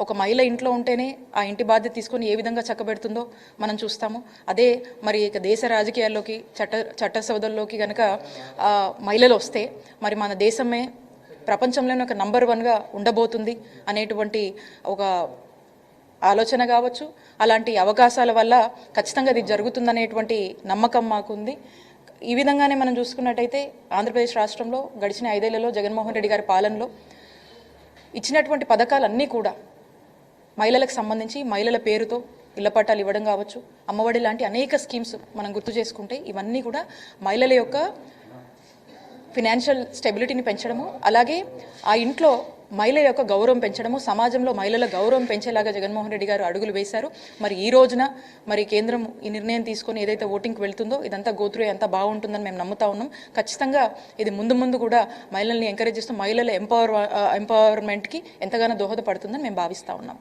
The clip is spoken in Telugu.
ఒక మహిళ ఇంట్లో ఉంటేనే ఆ ఇంటి బాధ్యత తీసుకొని ఏ విధంగా చక్కబెడుతుందో మనం చూస్తాము. అదే మరి ఇక దేశ రాజకీయాల్లోకి చట్టసభల్లోకి కనుక మహిళలు వస్తే మరి మన దేశమే ప్రపంచంలోనే ఒక నంబర్ 1గా ఉండబోతుంది అనేటువంటి ఒక ఆలోచన కావచ్చు. అలాంటి అవకాశాల వల్ల ఖచ్చితంగా ఇది జరుగుతుందనేటువంటి నమ్మకం మాకుంది. ఈ విధంగానే మనం చూసుకున్నట్టయితే ఆంధ్రప్రదేశ్ రాష్ట్రంలో గడిచిన 5 ఏళ్లలో జగన్మోహన్ రెడ్డి గారి పాలనలో ఇచ్చినటువంటి పథకాలన్నీ కూడా మహిళలకు సంబంధించి మహిళల పేరుతో ఇళ్ల పట్టాలు ఇవ్వడం కావచ్చు, అమ్మఒడి లాంటి అనేక స్కీమ్స్ మనం గుర్తు చేసుకుంటే ఇవన్నీ కూడా మహిళల యొక్క ఫినాన్షియల్ స్టెబిలిటీని పెంచడము, అలాగే ఆ ఇంట్లో మహిళల యొక్క గౌరవం పెంచడము, సమాజంలో మహిళల గౌరవం పెంచేలాగా జగన్మోహన్ రెడ్డి గారు అడుగులు వేశారు. మరి ఈ రోజున మరి కేంద్రం ఈ నిర్ణయం తీసుకొని ఏదైతే ఓటింగ్కి వెళ్తుందో ఇదంతా గోత్రు ఎంత బాగుంటుందని మేము నమ్ముతా ఉన్నాం. ఖచ్చితంగా ఇది ముందు కూడా మహిళల్ని ఎంకరేజ్ చేస్తూ మహిళల ఎంపవర్మెంట్కి ఎంతగానో దోహదపడుతుందని మేము భావిస్తూ ఉన్నాం.